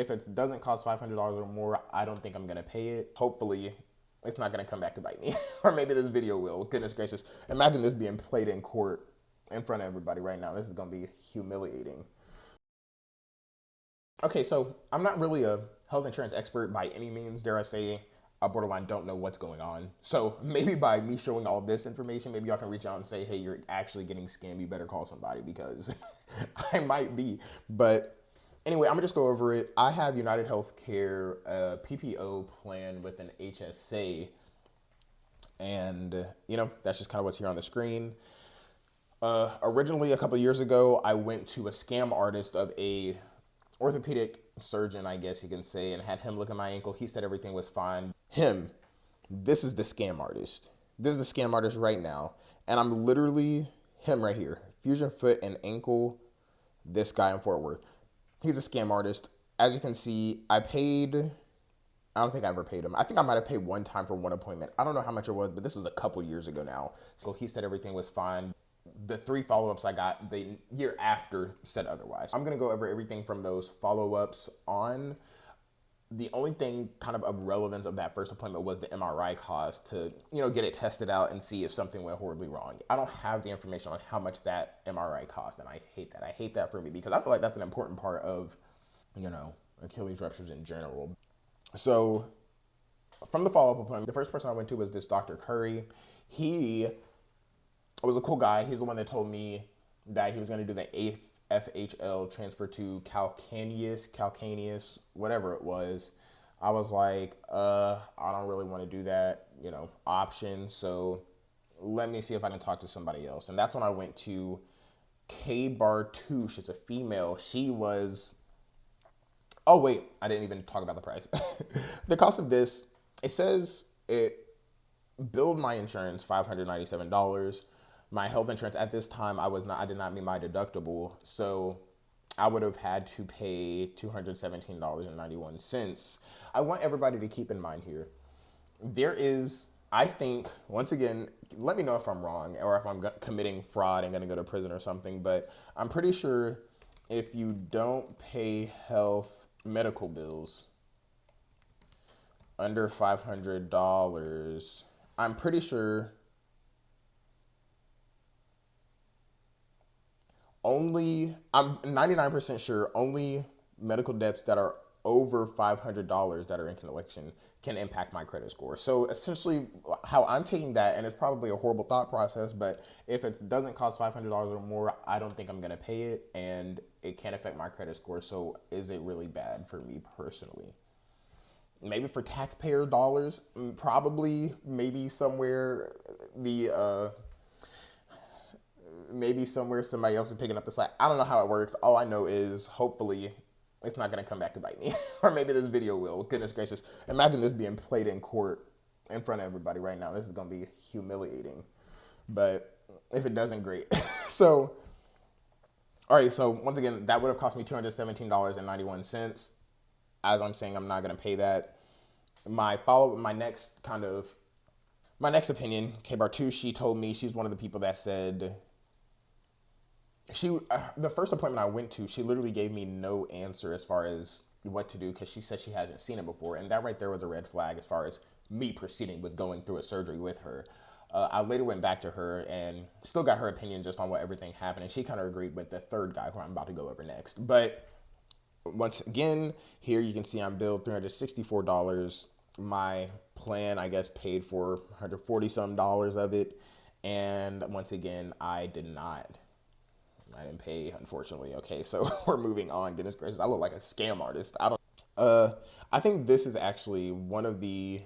if it doesn't cost $500 or more, I don't think I'm gonna pay it. Hopefully, it's not gonna come back to bite me, or maybe this video will. Goodness gracious! Imagine this being played in court in front of everybody right now. This is gonna be humiliating. Okay, so I'm not really a health insurance expert by any means. Dare I say, I borderline don't know what's going on. So maybe by me showing all this information, maybe y'all can reach out and say, hey, you're actually getting scammed. You better call somebody because I might be. But anyway, I'm gonna just go over it. I have United Healthcare PPO plan with an HSA, and that's just kind of what's here on the screen. Originally, a couple years ago, I went to a scam artist of a orthopedic surgeon, I guess you can say, and had him look at my ankle. He said everything was fine. This is the scam artist. This is the scam artist right now. And I'm literally him right here. Fusion foot and ankle, this guy in Fort Worth. He's a scam artist. As you can see, I don't think I ever paid him. I think I might have paid one time for one appointment. I don't know how much it was, but this was a couple years ago now. So he said everything was fine. The 3 follow-ups I got the year after said otherwise. I'm going to go over everything from those follow-ups on. The only thing kind of relevance of that first appointment was the MRI cost to, get it tested out and see if something went horribly wrong. I don't have the information on how much that MRI cost, and I hate that. I hate that for me because I feel like that's an important part of, Achilles ruptures in general. So from the follow-up appointment, the first person I went to was this Dr. Curry. He was a cool guy. He's the one that told me that he was going to do the FHL transfer to Calcaneus, whatever it was. I was like, I don't really want to do that, option. So let me see if I can talk to somebody else. And that's when I went to K Bartouche. It's a female. She was, oh wait, I didn't even talk about the price. The cost of this, it says it billed my insurance $597. My health insurance at this time, I did not meet my deductible, so I would have had to pay $217.91. I want everybody to keep in mind here, there is, I think, once again, let me know if I'm wrong or if I'm committing fraud and going to go to prison or something, but I'm pretty sure if you don't pay health medical bills under $500, I'm pretty sure I'm 99% sure only medical debts that are over $500 that are in collection can impact my credit score. So essentially how I'm taking that, and it's probably a horrible thought process, but if it doesn't cost $500 or more, I don't think I'm gonna pay it, and it can affect my credit score. So is it really bad for me personally? Maybe for taxpayer dollars, probably, maybe somewhere somebody else is picking up the slack. I don't know how it works. All I know is hopefully it's not going to come back to bite me. Or maybe this video will. Goodness gracious. Imagine this being played in court in front of everybody right now. This is going to be humiliating. But if it doesn't, great. So, all right. So once again, that would have cost me $217.91. As I'm saying, I'm not going to pay that. My next opinion, K Bartouche, she told me, she's one of the people that said, the first appointment I went to, she literally gave me no answer as far as what to do because she said she hasn't seen it before. And that right there was a red flag as far as me proceeding with going through a surgery with her. I later went back to her and still got her opinion just on what everything happened. And she kind of agreed with the third guy who I'm about to go over next. But once again, here you can see I'm billed $364. My plan, I guess, paid for $140 some of it. And once again, I didn't pay, unfortunately. Okay, so we're moving on. Goodness gracious, I look like a scam artist. I think this is actually one of the,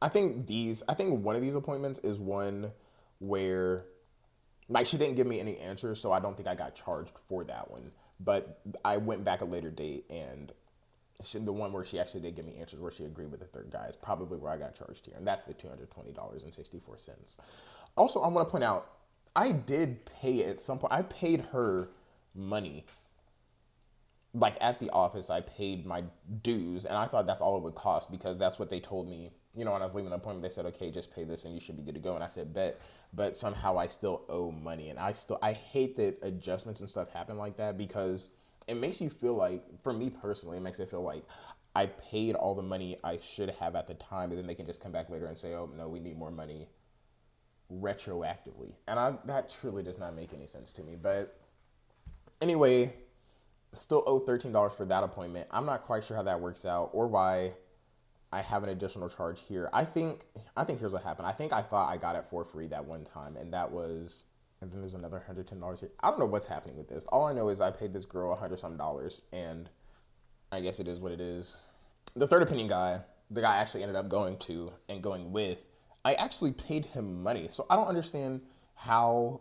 I think one of these appointments is one where, like, she didn't give me any answers, so I don't think I got charged for that one. But I went back a later date, and the one where she actually did give me answers, where she agreed with the third guy, is probably where I got charged here, and that's the $220.64. Also, I want to point out, I did pay at some point. I paid her money. Like at the office, I paid my dues, and I thought that's all it would cost because that's what they told me. When I was leaving the appointment, they said, okay, just pay this and you should be good to go. And I said, bet. But somehow I still owe money. And I hate that adjustments and stuff happen like that because it makes you feel like, for me personally, it makes it feel like I paid all the money I should have at the time, and then they can just come back later and say, oh, no, we need more money retroactively. And that truly does not make any sense to me. But anyway, still owe $13 for that appointment. I'm not quite sure how that works out or why I have an additional charge here. I think here's what happened. I thought I got it for free that one time, and that was, and then there's another $110 here. I don't know what's happening with this. All I know is I paid this girl $100 and I guess it is what it is. The third opinion guy, the guy I actually ended up going to and going with, I actually paid him money. So I don't understand how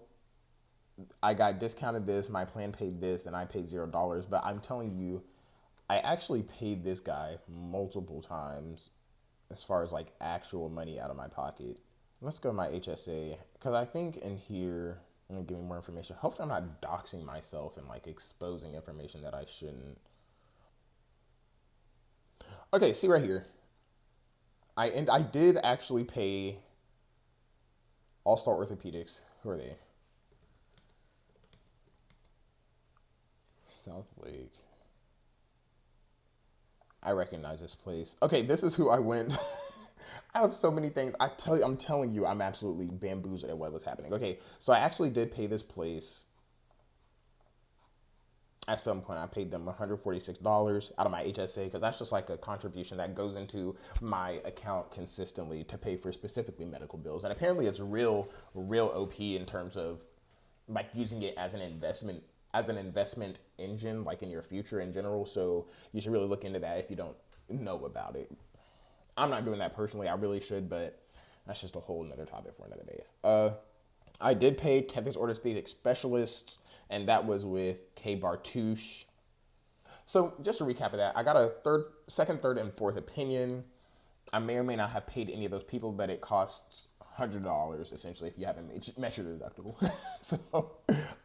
I got discounted this, my plan paid this, and I paid $0. But I'm telling you, I actually paid this guy multiple times as far as like actual money out of my pocket. Let's go to my HSA because I think in here, I'm gonna give me more information. Hopefully, I'm not doxing myself and like exposing information that I shouldn't. Okay, see right here. I did actually pay All Star Orthopedics. Who are they? South Lake. I recognize this place. Okay, this is who I went. I have so many things. I'm telling you, I'm absolutely bamboozled at what was happening. Okay, so I actually did pay this place at some point. I paid them $146 out of my HSA because that's just like a contribution that goes into my account consistently to pay for specifically medical bills. And apparently it's real OP in terms of like using it as an investment engine, like in your future in general. So you should really look into that if you don't know about it. I'm not doing that personally. I really should, but that's just a whole nother topic for another day. I did pay Tethers Orthopedic Specialists, and that was with K. Bartouche. So just to recap of that, I got a second, third, and fourth opinion. I may or may not have paid any of those people, but it costs $100 essentially if you haven't met your deductible. So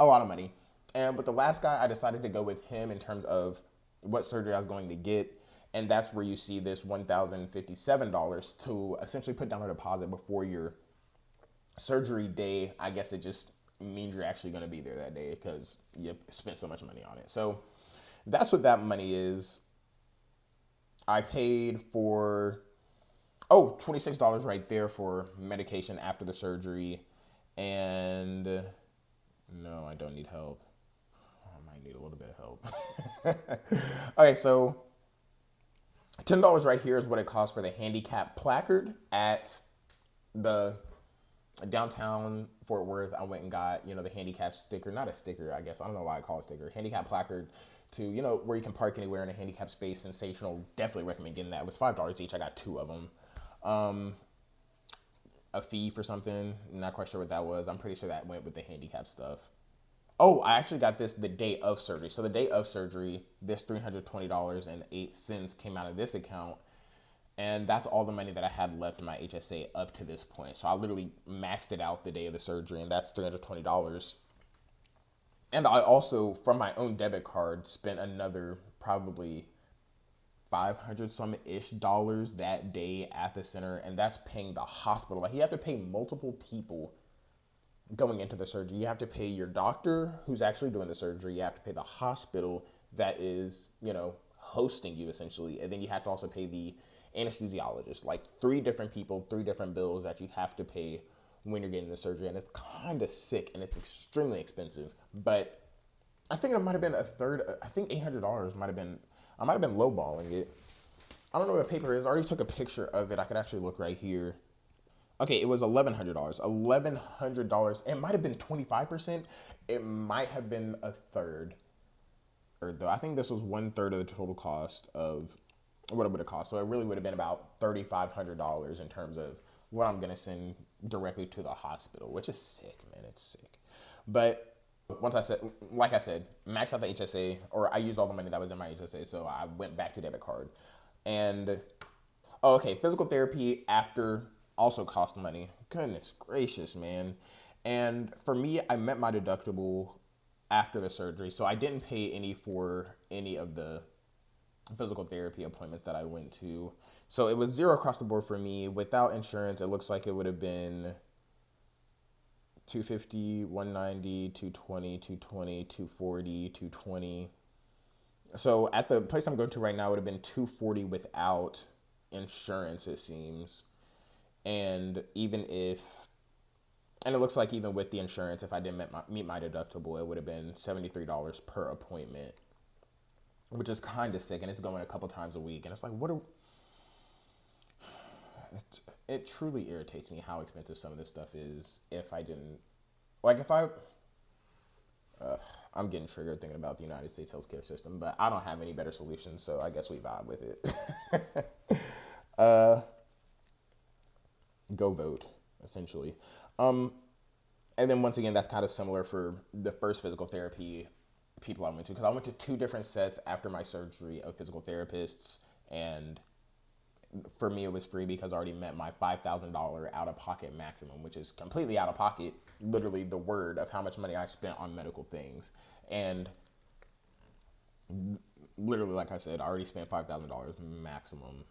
a lot of money. But the last guy, I decided to go with him in terms of what surgery I was going to get. And that's where you see this $1,057 to essentially put down a deposit before your surgery day. I guess it just means you're actually going to be there that day because you spent so much money on it. So that's what that money is. I paid for, $26 right there for medication after the surgery. And no, I don't need help. I might need a little bit of help. Okay, so $10 right here is what it costs for the handicap placard at the downtown Fort Worth. I went and got, the handicap sticker, not a sticker, I guess. I don't know why I call it sticker. Handicap placard to, where you can park anywhere in a handicap space. Sensational. Definitely recommend getting that. It was $5 each. I got two of them. A fee for something. Not quite sure what that was. I'm pretty sure that went with the handicap stuff. Oh, I actually got this the day of surgery. So the day of surgery, this $320.08 came out of this account. And that's all the money that I had left in my HSA up to this point. So I literally maxed it out the day of the surgery, and that's $320. And I also, from my own debit card, spent another probably 500 some ish dollars that day at the center. And that's paying the hospital. Like, you have to pay multiple people going into the surgery. You have to pay your doctor who's actually doing the surgery. You have to pay the hospital that is, hosting you essentially. And then you have to also pay the anesthesiologist. Like 3 different people, 3 different bills that you have to pay when you're getting the surgery. And it's kind of sick and it's extremely expensive. But I think it might have been a third. I think $800 might have been, I might have been lowballing it. I don't know what paper it is. I already took a picture of it. I could actually look right here. Okay, it was $1,100. $1,100. It might have been 25%. It might have been a third. Or though I think this was 1/3 of the total cost of what it would have cost. So it really would have been about $3,500 in terms of what I'm gonna send directly to the hospital, which is sick, man. It's sick. But like I said, maxed out the HSA, or I used all the money that was in my HSA, so I went back to debit card. And physical therapy after also cost money. Goodness gracious, man. And for me, I met my deductible after the surgery, so I didn't pay any for any of the physical therapy appointments that I went to. So it was zero across the board for me. Without insurance, it looks like it would have been $250, $190, $220, $220, $240, $220. So at the place I'm going to right now, it would have been 240 without insurance, it seems. And even if, and it looks like even with the insurance, if I didn't meet my deductible, it would have been $73 per appointment, which is kind of sick. And it's going a couple times a week. And it's like, it truly irritates me how expensive some of this stuff is. If I didn't, like if I, I'm getting triggered thinking about the United States healthcare system, but I don't have any better solutions, so I guess we vibe with it. Go vote, essentially. And then once again, that's kind of similar for the first physical therapy people I went to, because I went to 2 different sets after my surgery of physical therapists, and for me it was free because I already met my $5,000 out-of-pocket maximum, which is completely out of pocket, literally the word of how much money I spent on medical things. And literally, like I said, I already spent $5,000 maximum,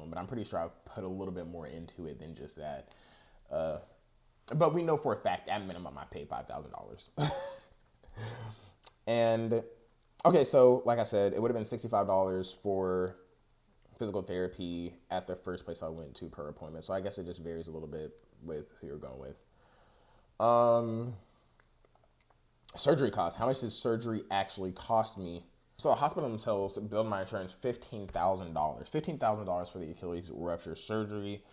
but I'm pretty sure I put a little bit more into it than just that. But we know for a fact, at minimum, I paid $5,000. And okay, so like I said, it would have been $65 for physical therapy at the first place I went to per appointment. So I guess it just varies a little bit with who you're going with. Surgery costs. How much did surgery actually cost me? So the hospital themselves billed my insurance $15,000. $15,000 for the Achilles rupture surgery.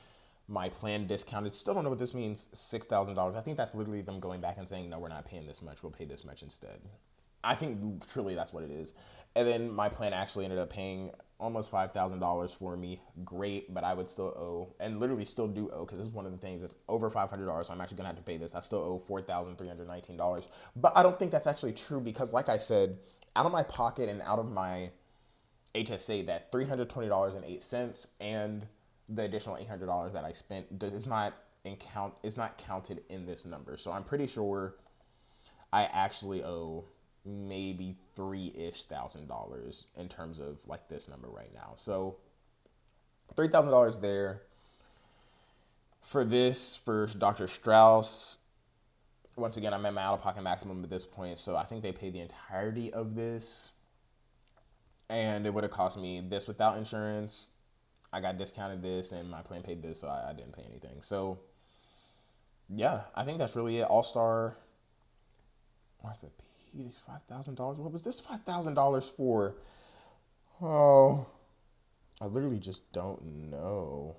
My plan discounted. Still don't know what this means. $6,000. I think that's literally them going back and saying, no, we're not paying this much. We'll pay this much instead. I think truly that's what it is. And then my plan actually ended up paying almost $5,000 for me. Great, but I would still owe, and literally still do owe, because this is one of the things that's over $500. So I'm actually gonna have to pay this. I still owe $4,319. But I don't think that's actually true, because like I said, out of my pocket and out of my HSA, that $320.08 and the additional $800 that I spent is not counted in this number. So I'm pretty sure I actually owe maybe $3,000-ish in terms of like this number right now. So $3,000 there for this, for Dr. Strauss. Once again, I'm at my out-of-pocket maximum at this point, so I think they paid the entirety of this, and it would have cost me this without insurance. I got discounted this, and my plan paid this, so I didn't pay anything. So yeah, I think that's really it. All-Star orthopedics, $5,000. What was this $5,000 for? Oh, I literally just don't know.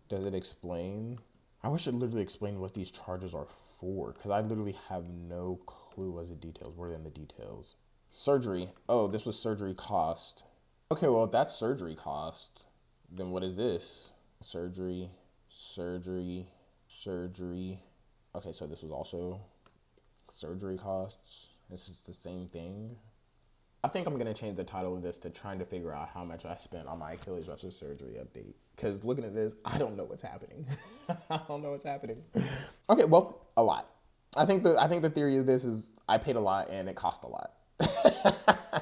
Does it explain? I wish it literally explained what these charges are for, because I literally have no clue as to details. What are in the details? Surgery. Oh, this was surgery cost. Okay, well, if that's surgery cost, then what is this? Surgery. Okay, so this was also surgery costs. This is the same thing. I think I'm going to change the title of this to trying to figure out how much I spent on my Achilles rupture surgery update. Because looking at this, I don't know what's happening. I don't know what's happening. Okay, well, a lot. I think the theory of this is I paid a lot and it cost a lot. I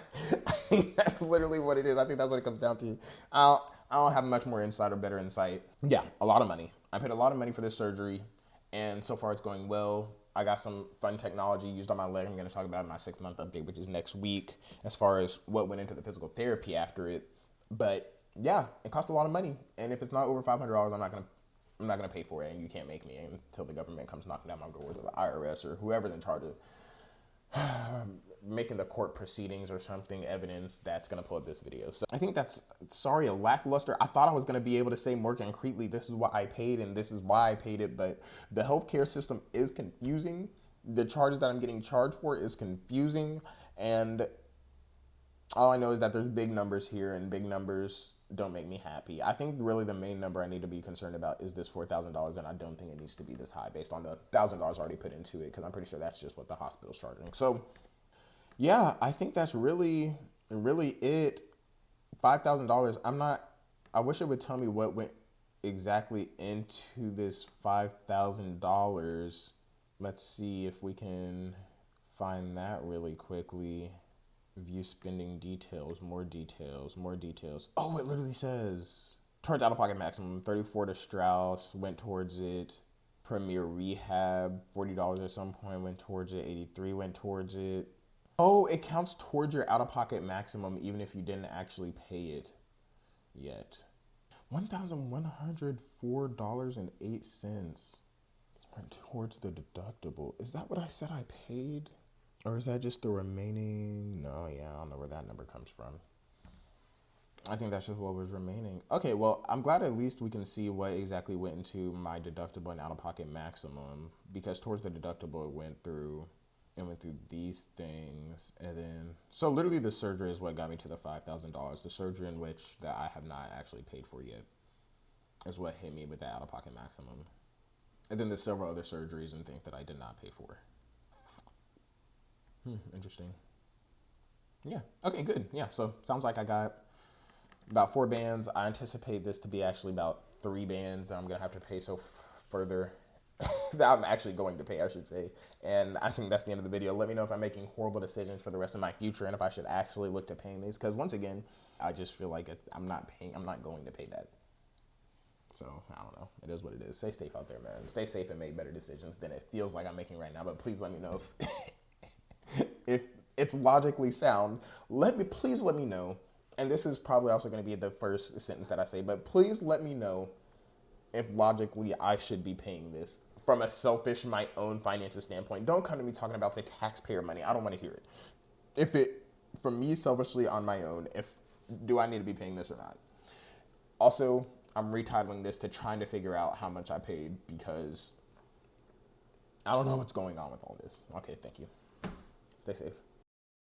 think that's literally what it is. I think that's what it comes down to. I don't have much more insight or better insight. Yeah, a lot of money. I paid a lot of money for this surgery, and so far it's going well. I got some fun technology used on my leg. I'm going to talk about it in my 6-month update, which is next week, as far as what went into the physical therapy after it. But yeah, it cost a lot of money, and if it's not over $500, I'm not gonna pay for it, and you can't make me until the government comes knocking down my doors, or the IRS, or whoever's in charge of making the court proceedings or something evidence that's going to pull up this video. So I think that's, sorry, a lackluster. I thought I was going to be able to say more concretely, this is what I paid and this is why I paid it, but the healthcare system is confusing. The charges that I'm getting charged for is confusing, and all I know is that there's big numbers here, and big numbers don't make me happy. I think really the main number I need to be concerned about is this $4,000, and I don't think it needs to be this high based on the $1,000 already put into it, because I'm pretty sure that's just what the hospital's charging. So yeah, I think that's really it. $5,000. I wish it would tell me what went exactly into this $5,000. Let's see if we can find that really quickly. View spending details, more details. Oh, it literally says towards out-of-pocket maximum, $34 to Strauss went towards it. Premier Rehab, $40 at some point went towards it. $83 went towards it. Oh, it counts towards your out-of-pocket maximum even if you didn't actually pay it yet. $1,104.08 went towards the deductible. Is that what I said I paid? Or is that just the remaining? No, yeah, I don't know where that number comes from. I think that's just what was remaining. Okay, well, I'm glad at least we can see what exactly went into my deductible and out-of-pocket maximum, because towards the deductible it went through these things, and then so literally the surgery is what got me to the $5,000. The surgery in which that I have not actually paid for yet is what hit me with the out-of-pocket maximum, and then there's several other surgeries and things that I did not pay for. Interesting. Yeah. Okay. Good. Yeah. So sounds like I got about 4 bands. I anticipate this to be actually about 3 bands that I'm gonna have to pay further that I'm actually going to pay, I should say. And I think that's the end of the video. Let me know if I'm making horrible decisions for the rest of my future and if I should actually look to paying these. Because once again, I just feel like I'm not going to pay that. So I don't know. It is what it is. Stay safe out there, man. Stay safe and make better decisions than it feels like I'm making right now. But please let me know if it's logically sound. Please let me know. And this is probably also going to be the first sentence that I say, but please let me know if logically I should be paying this from a selfish, my own finances standpoint. Don't come to me talking about the taxpayer money. I don't want to hear it. From me selfishly on my own, do I need to be paying this or not? Also, I'm retitling this to trying to figure out how much I paid because I don't know what's going on with all this. Okay, thank you. Stay safe.